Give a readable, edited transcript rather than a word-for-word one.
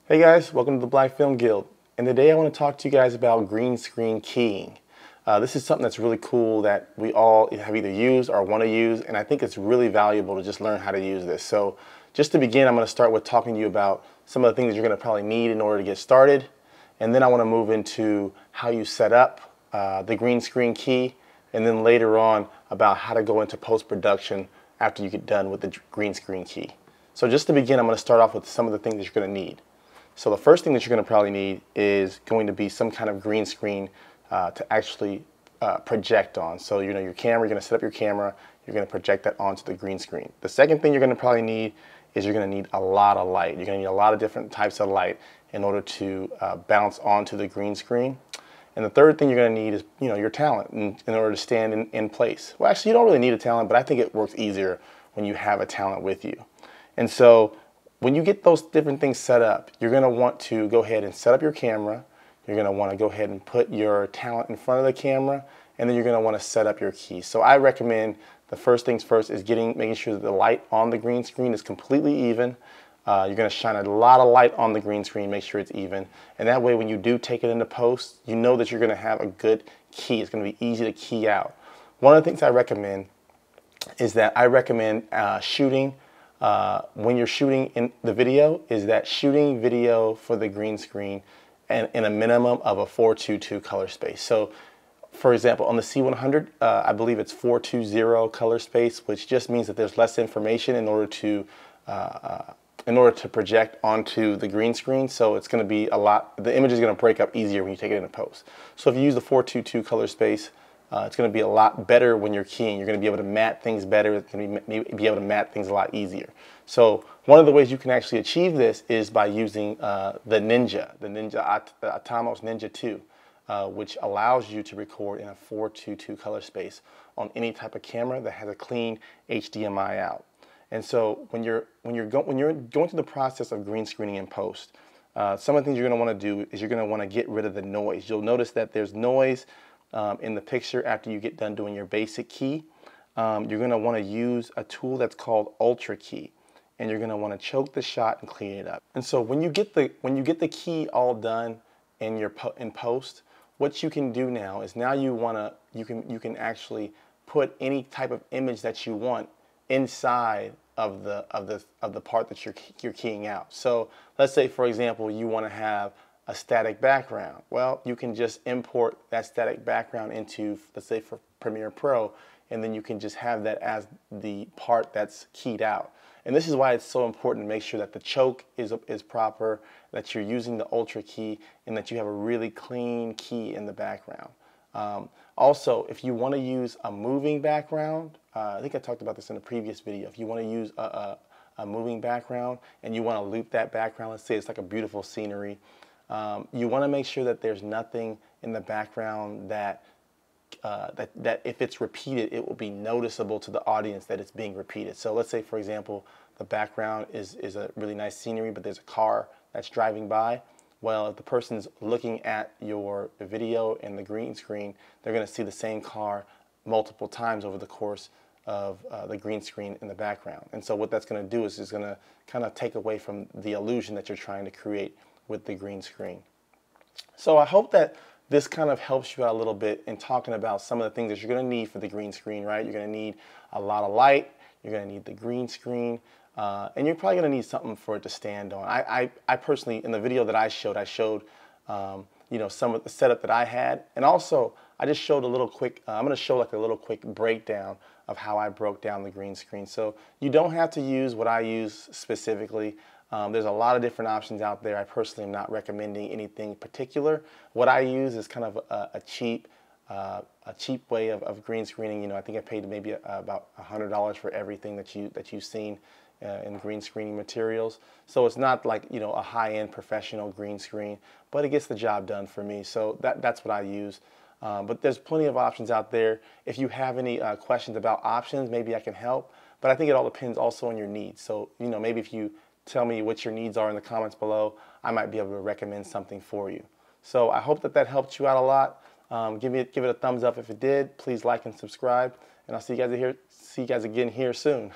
Hey guys, welcome to the Black Film Guild. And today I want to talk to you guys about green screen keying. This is something that's really cool that we all have either used or want to use, and I think it's really valuable to just learn how to use this. So just to begin, I'm going to start with talking to you about some of the things you're going to probably need in order to get started. And then I want to move into how you set up the green screen key, and then later on about how to go into post-production after you get done with the green screen key. So just to begin, I'm going to start off with some of the things that you're going to need. So the first thing that you're going to probably need is going to be some kind of green screen to actually project on. So your camera, you're going to set up your camera, you're going to project that onto the green screen. The second thing you're going to probably need is you're going to need a lot of light. You're going to need a lot of different types of light in order to bounce onto the green screen. And the third thing you're going to need is your talent in order to stand in place. Well, actually, you don't really need a talent, but I think it works easier when you have a talent with you. And so when you get those different things set up, you're going to want to go ahead and set up your camera. You're going to want to go ahead and put your talent in front of the camera, and then you're going to want to set up your key. So I recommend the first things first is making sure that the light on the green screen is completely even. You're going to shine a lot of light on the green screen, make sure it's even. And that way when you do take it into post, you know that you're going to have a good key. It's going to be easy to key out. One of the things I recommend is that I recommend shooting when you're shooting in the video, is that shooting video for the green screen and in a minimum of a 4:2:2 color space. So for example, on the C100, I believe it's 4:2:0 color space, which just means that there's less information in order to project onto the green screen. So it's going to be the image is going to break up easier when you take it into post. So if you use the 4:2:2 color space, it's going to be a lot better when you're keying. You're going to be able to matte things better. It's going to be able to matte things a lot easier. So one of the ways you can actually achieve this is by using the Ninja Atomos Ninja 2, which allows you to record in a 4:2:2 color space on any type of camera that has a clean HDMI out. And so when you're going through the process of green screening in post, some of the things you're going to want to do is you're going to want to get rid of the noise. You'll notice that there's noise in the picture after you get done doing your basic key. You're going to want to use a tool that's called Ultra Key, and you're going to want to choke the shot and clean it up. And so when you get the key all done in post, what you can do now is you can actually put any type of image that you want inside of the part that you're keying out. So let's say, for example, you want to have a static background. Well, you can just import that static background into, let's say, for Premiere Pro, and then you can just have that as the part that's keyed out. And this is why it's so important to make sure that the choke is proper, that you're using the Ultra Key, and that you have a really clean key in the background. Also, if you want to use a moving background, I think I talked about this in a previous video. If you want to use a moving background and you want to loop that background, let's say it's like a beautiful scenery, you want to make sure that there's nothing in the background that if it's repeated, it will be noticeable to the audience that it's being repeated. So let's say, for example, the background is a really nice scenery, but there's a car that's driving by. Well, if the person's looking at your video in the green screen, they're going to see the same car multiple times over the course of the green screen in the background. And so what that's going to do is it's going to kind of take away from the illusion that you're trying to create with the green screen. So I hope that this kind of helps you out a little bit in talking about some of the things that you're going to need for the green screen, right? You're going to need a lot of light, you're going to need the green screen, and you're probably going to need something for it to stand on. I personally, in the video that I showed some of the setup that I had, and also I just showed a little quick, I'm going to show like a little quick breakdown of how I broke down the green screen. So you don't have to use what I use specifically. There's a lot of different options out there. I personally am not recommending anything particular. What I use is kind of a cheap way of green screening. I think I paid maybe about $100 for everything that you've seen in green screening materials. So it's not like a high-end professional green screen, but it gets the job done for me. So that's what I use. But there's plenty of options out there. If you have any questions about options, maybe I can help. But I think it all depends also on your needs. So maybe if you tell me what your needs are in the comments below, I might be able to recommend something for you. So I hope that helped you out a lot. Give it a thumbs up if it did. Please like and subscribe, and I'll see you guys again here soon.